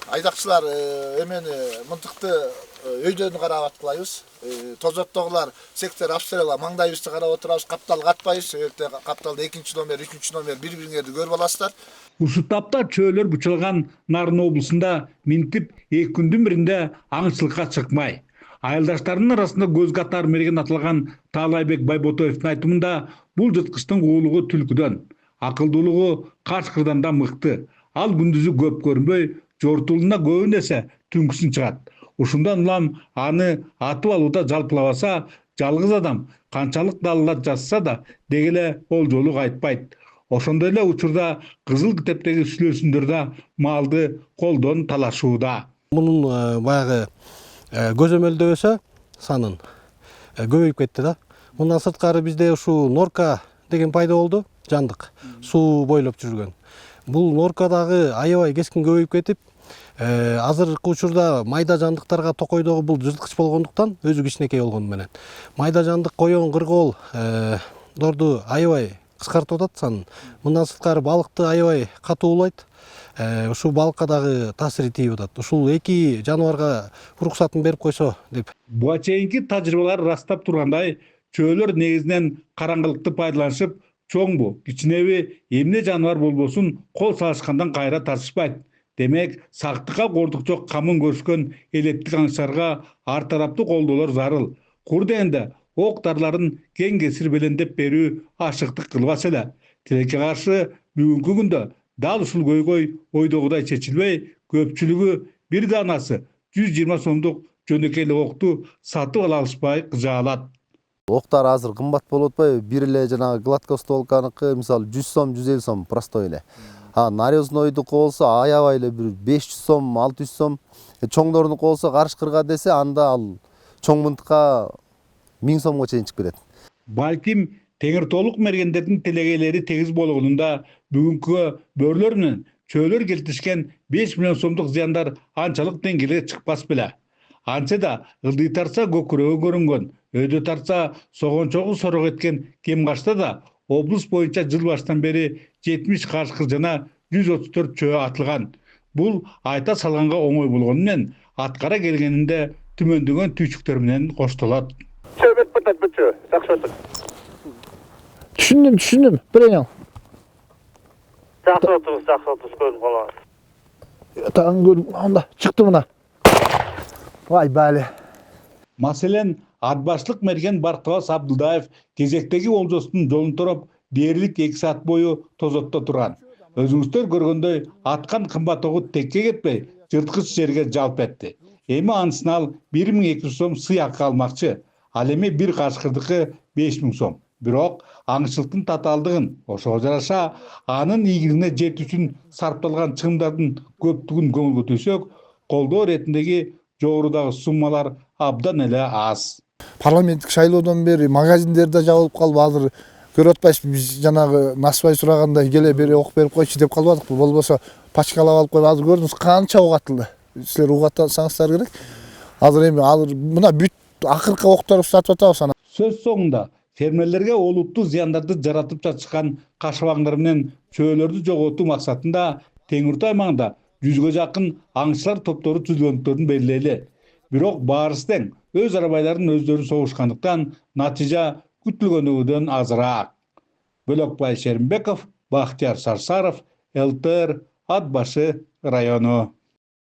Айдакчылар эмени мынтыкты өйдөн карап аткылайбыз. Тозоттогулар сектор обстрела маңдайыбызды карап отурабыз, каптал катпайбыз. Себепте капталда 2 номер, 3 номер бири-бириңерди көрүп аласыздар. Ушул тапта чөөлөр бычылган Нарын облусунда минтип 2 күндүн биринде аңчылыкка чыкмай. Айылдаштарынын арасында көз катар мерген атылган Таалайбек Байботоевдун айтымында бул жырткычтын уулугу түлкүдөн, акылдуулугу кашкырдан да мыкты. Ал күндүзү көп көрүнбөй, жортулуна көбүн эсе түнкүсүн чыгат. Ушундан улам аны атып алууда жалпылабаса, жалгыз адам канчалык далалат жазса да дегеле ол жолу кайтпайт. Ошондой эле учурда Кызыл китептеги сүйлөсүндөрдө малды колдон талашууда. Мунун баягы көзөмөлдөбөсө санын көбөйүп кетти да. Мындан сырткары бизде ушул норка деген пайда болду, жандык суу бойлоп жүргөн. Бул норкадагы аябай кескин көбөйүп кетип, азыркы учурда майда жандыктарга токойдогу бул жырткыч болгондуктан, өзү кичинекей болгону менен майда жандык, коен, кыргоол дорду аябай кыскартып атат санын. Мындан сырткары балыкты аябай катуу уулайт. Ушул балыкка дагы таасири тийип атат. Ушул эки жаныбарга уруксатын берип койсо деп. Буга чейинки тажрыйбалар ырастап тургандай, чөөлөр негизинен караңгылыкты пайдаланышып, чоңбу, кичинеби эмне жаныбар болбосун кол салышкандан кайра тартышпайт. Демек, сактыкка кордук жок камын көрүшкөн элеттик аңчыларга ар тараптуу колдоолор зарыл. Кур дегенде ок дарларын кең кесир белендеп берүү ашыктык кылбаса эле. Тилекке каршы бүгүнкү күндө дал ушул көйгөй ойдогудай чечилбей, көпчүлүгү бир данасы 120 сомдук жөнөкөй эле окту сатып ала алышпай кыжаалат. Октар азыр кымбат болуп атпайбы? Бир эле жанагы гладкостволканыкы мисалы 100 сом, 150 сом простой эле. Нарезнойдуку болсо аябай эле бир 500 сом, 600 сом. Чоңдордуку болсо карышкырга десе анда ал чоң мынтыкка 1000 сомго чейин чыгып кетет. Балким теңир толук мергендердин телегейлери тегиз болгонунда бүгүнкү бөрлөр менен чөөлөр келтишкен 5 миллион сомдук зыяндар анчалык деңгээлге чыкпас беле. Антсе да ылдый тарса көкүрөгү көрүнгөн, өйдө тарса согончогу сорок эткен Кемгашта да облус боюнча жыл башынан бери 70 кашкыр жана 134 чөө атылган. Бул айта салганга оңой болгону менен аткара келгенинде түмөндөгөн түйчүктөр менен коштолот. Түшүндүм, бирең ал. Жакшы отуруп көрүп калабыз. Тагын көрүп, анда чыкты мына. Вай бали. Маселен, атбашлык мерген Бартыбас Абдылдаев кезектеги олжостун жолун тороп, дээрлик 2 саат бою тозотто турган. Өзүңүздөр көргөндөй, аткан кымбат огу текке кетпей, жырткыч жерге жалп этти. Эми анысына ал 1200 сом сыйакы алмакчы. Ал эми бир кашкырдыкы 5000 сом. Бирок аңчылыктын татаалдыгын, ошого жараша анын ийгилигине жетүү үчүн сарпталган чыгымдардын көптүгүн көңүлгө түшсөк, колдоо иретиндеги жогорудагы суммалар абдан эле аз. Парламенттик шайлоодон бери магазиндерде жабылып калып, азыр көрүп атпайсызбы, биз жанагы насыбай сурагандай келе бери ок берип койчу деп калбадыкпы? Болбосо пачкалап алып коюп, азыр көрдүңүз канча ок атылды. Силер угатсаңыздар керек. Азыр эми мына бүт акыркы октор сатып атабыз ана. Сөз соңунда фермерлерге олуттуу зыяндарды жаратып жатышкан кашыбаңдар менен чөөлөрдү жоготуу максатында Теңиртау аймагында 100гө жакын аңчылар топтору түзүлгөндүктөрүн белгилейли. Бирок баарысы тең өз арабайларын өздөрү согушкандыктан натыйжа күтүлгөнүгүдөн азыраак. Бөлөкбай Шеримбеков, Бактияр Сарсаров, ЛТР, Ат башы району.